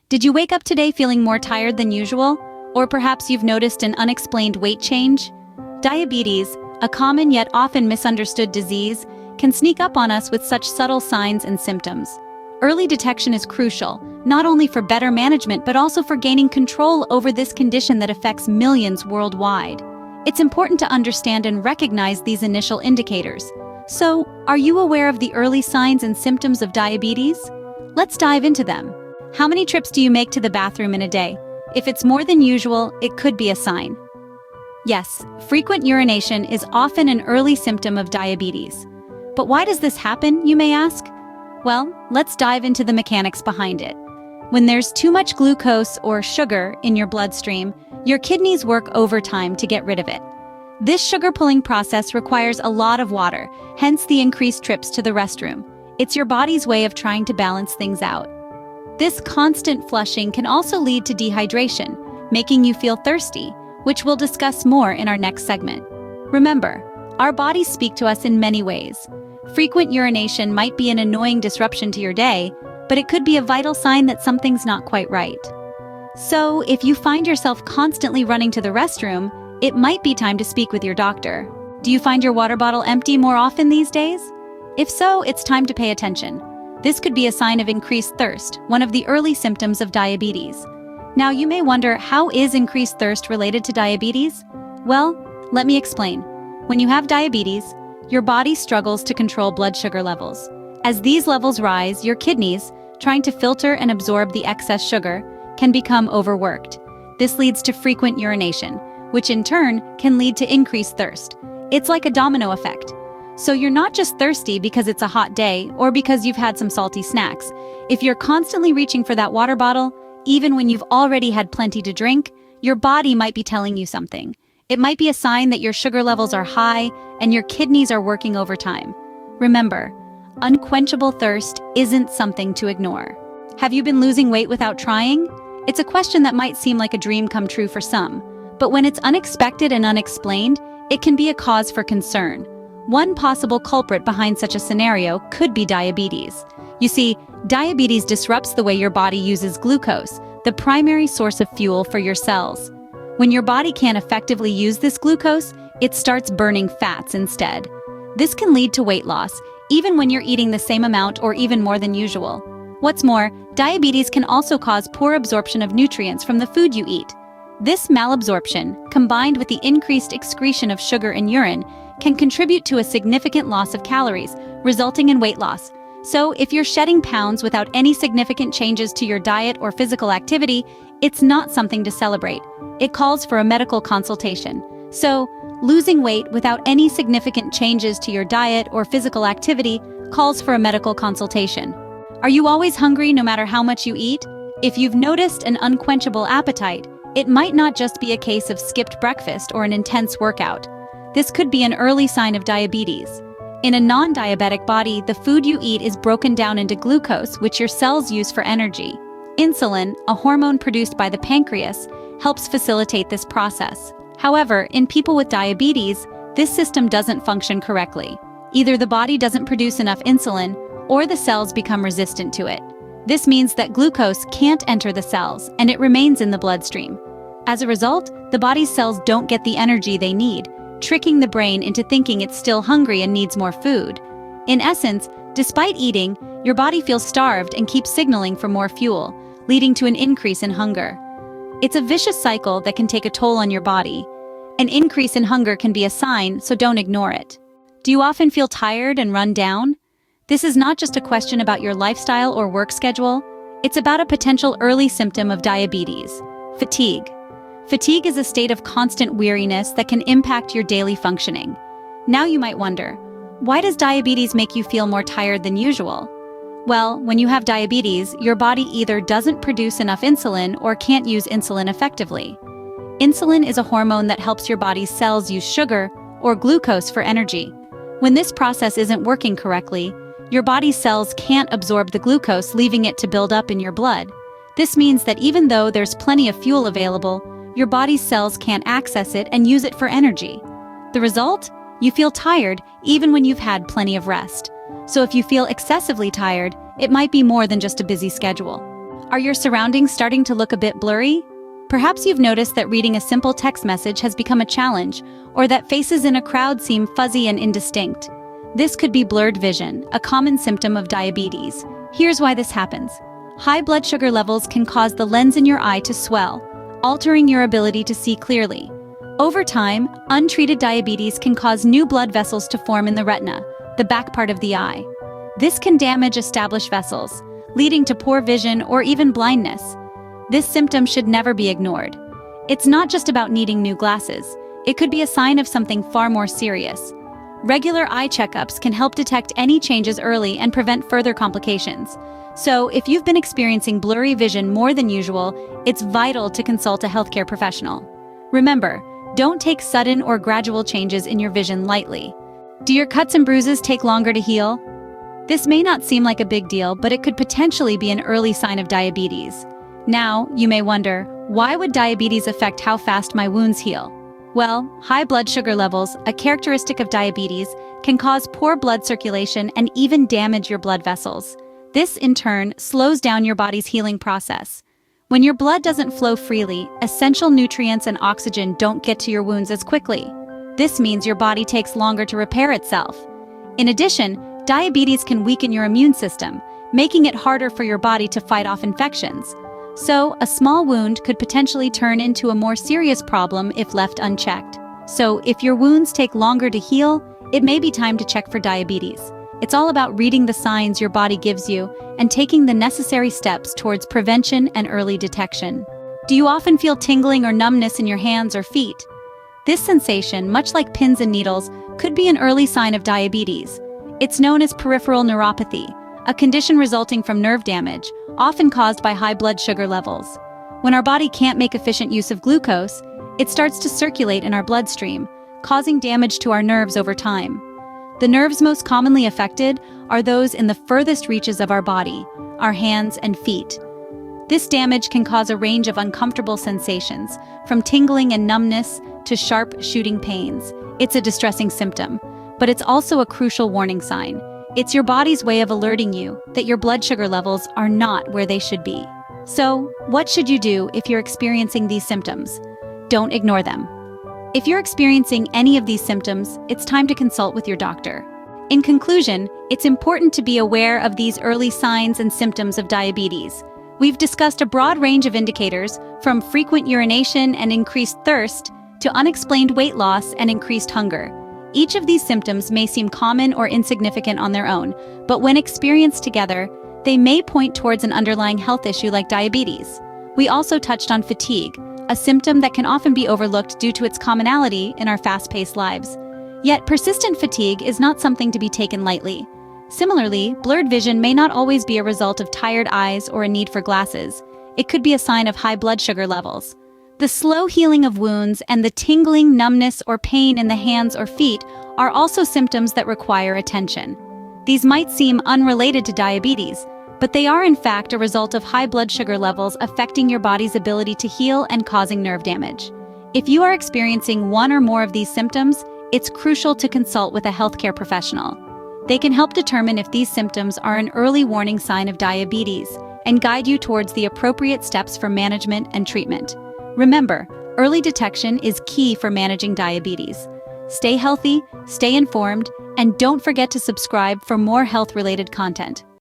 Did you wake up today feeling more tired than usual? Or perhaps you've noticed an unexplained weight change? Diabetes, a common yet often misunderstood disease, can sneak up on us with such subtle signs and symptoms. Early detection is crucial, not only for better management but also for gaining control over this condition that affects millions worldwide. It's important to understand and recognize these initial indicators. So, are you aware of the early signs and symptoms of diabetes? Let's dive into them. How many trips do you make to the bathroom in a day? If it's more than usual, it could be a sign. Yes, frequent urination is often an early symptom of diabetes. But why does this happen, you may ask? Well, let's dive into the mechanics behind it. When there's too much glucose or sugar in your bloodstream, your kidneys work overtime to get rid of it. This sugar-pulling process requires a lot of water, hence the increased trips to the restroom. It's your body's way of trying to balance things out. This constant flushing can also lead to dehydration, making you feel thirsty, which we'll discuss more in our next segment. Remember, our bodies speak to us in many ways. Frequent urination might be an annoying disruption to your day, but it could be a vital sign that something's not quite right. So, if you find yourself constantly running to the restroom, it might be time to speak with your doctor. Do you find your water bottle empty more often these days? If so, it's time to pay attention. This could be a sign of increased thirst, one of the early symptoms of diabetes. Now, you may wonder, how is increased thirst related to diabetes? Well, let me explain. When you have diabetes, your body struggles to control blood sugar levels. As these levels rise, your kidneys, trying to filter and absorb the excess sugar, can become overworked. This leads to frequent urination, which in turn can lead to increased thirst. It's like a domino effect. So you're not just thirsty because it's a hot day or because you've had some salty snacks. If you're constantly reaching for that water bottle, even when you've already had plenty to drink, your body might be telling you something. It might be a sign that your sugar levels are high and your kidneys are working overtime. Remember, unquenchable thirst isn't something to ignore. Have you been losing weight without trying? It's a question that might seem like a dream come true for some, but when it's unexpected and unexplained, it can be a cause for concern. One possible culprit behind such a scenario could be diabetes. You see, diabetes disrupts the way your body uses glucose, the primary source of fuel for your cells. When your body can't effectively use this glucose, it starts burning fats instead. This can lead to weight loss, even when you're eating the same amount or even more than usual. What's more, diabetes can also cause poor absorption of nutrients from the food you eat. This malabsorption, combined with the increased excretion of sugar in urine, can contribute to a significant loss of calories, resulting in weight loss. So, if you're shedding pounds without any significant changes to your diet or physical activity, it's not something to celebrate. It calls for a medical consultation. So, losing weight without any significant changes to your diet or physical activity calls for a medical consultation. Are you always hungry no matter how much you eat? If you've noticed an unquenchable appetite, it might not just be a case of skipped breakfast or an intense workout. This could be an early sign of diabetes. In a non-diabetic body, the food you eat is broken down into glucose, which your cells use for energy. Insulin, a hormone produced by the pancreas, helps facilitate this process. However, in people with diabetes, this system doesn't function correctly. Either the body doesn't produce enough insulin, or the cells become resistant to it. This means that glucose can't enter the cells, and it remains in the bloodstream. As a result, the body's cells don't get the energy they need, tricking the brain into thinking it's still hungry and needs more food. In essence, despite eating, your body feels starved and keeps signaling for more fuel, leading to an increase in hunger. It's a vicious cycle that can take a toll on your body. An increase in hunger can be a sign, so don't ignore it. Do you often feel tired and run down? This is not just a question about your lifestyle or work schedule. It's about a potential early symptom of diabetes: fatigue. Fatigue is a state of constant weariness that can impact your daily functioning. Now you might wonder, why does diabetes make you feel more tired than usual? Well, when you have diabetes, your body either doesn't produce enough insulin or can't use insulin effectively. Insulin is a hormone that helps your body's cells use sugar or glucose for energy. When this process isn't working correctly, your body's cells can't absorb the glucose, leaving it to build up in your blood. This means that even though there's plenty of fuel available, your body's cells can't access it and use it for energy. The result? You feel tired even when you've had plenty of rest. So if you feel excessively tired, it might be more than just a busy schedule. Are your surroundings starting to look a bit blurry? Perhaps you've noticed that reading a simple text message has become a challenge, or that faces in a crowd seem fuzzy and indistinct. This could be blurred vision, a common symptom of diabetes. Here's why this happens. High blood sugar levels can cause the lens in your eye to swell, altering your ability to see clearly. Over time, untreated diabetes can cause new blood vessels to form in the retina, the back part of the eye. This can damage established vessels, leading to poor vision or even blindness. This symptom should never be ignored. It's not just about needing new glasses. It could be a sign of something far more serious. Regular eye checkups can help detect any changes early and prevent further complications. So, if you've been experiencing blurry vision more than usual, it's vital to consult a healthcare professional. Remember, don't take sudden or gradual changes in your vision lightly. Do your cuts and bruises take longer to heal? This may not seem like a big deal, but it could potentially be an early sign of diabetes. Now, you may wonder, why would diabetes affect how fast my wounds heal? Well, high blood sugar levels, a characteristic of diabetes, can cause poor blood circulation and even damage your blood vessels. This, in turn, slows down your body's healing process. When your blood doesn't flow freely, essential nutrients and oxygen don't get to your wounds as quickly. This means your body takes longer to repair itself. In addition, diabetes can weaken your immune system, making it harder for your body to fight off infections. So, a small wound could potentially turn into a more serious problem if left unchecked. So, if your wounds take longer to heal, it may be time to check for diabetes. It's all about reading the signs your body gives you and taking the necessary steps towards prevention and early detection. Do you often feel tingling or numbness in your hands or feet? This sensation, much like pins and needles, could be an early sign of diabetes. It's known as peripheral neuropathy, a condition resulting from nerve damage, often caused by high blood sugar levels. When our body can't make efficient use of glucose, it starts to circulate in our bloodstream, causing damage to our nerves over time. The nerves most commonly affected are those in the furthest reaches of our body, our hands and feet. This damage can cause a range of uncomfortable sensations, from tingling and numbness to sharp, shooting pains. It's a distressing symptom, but it's also a crucial warning sign. It's your body's way of alerting you that your blood sugar levels are not where they should be. So, what should you do if you're experiencing these symptoms? Don't ignore them. If you're experiencing any of these symptoms, it's time to consult with your doctor. In conclusion, it's important to be aware of these early signs and symptoms of diabetes. We've discussed a broad range of indicators, from frequent urination and increased thirst to unexplained weight loss and increased hunger. Each of these symptoms may seem common or insignificant on their own, but when experienced together, they may point towards an underlying health issue like diabetes. We also touched on fatigue, a symptom that can often be overlooked due to its commonality in our fast-paced lives. Yet persistent fatigue is not something to be taken lightly. Similarly, blurred vision may not always be a result of tired eyes or a need for glasses. It could be a sign of high blood sugar levels. The slow healing of wounds and the tingling, numbness, or pain in the hands or feet are also symptoms that require attention. These might seem unrelated to diabetes, but they are in fact a result of high blood sugar levels affecting your body's ability to heal and causing nerve damage. If you are experiencing one or more of these symptoms, it's crucial to consult with a healthcare professional. They can help determine if these symptoms are an early warning sign of diabetes and guide you towards the appropriate steps for management and treatment. Remember, early detection is key for managing diabetes. Stay healthy, stay informed, and don't forget to subscribe for more health-related content.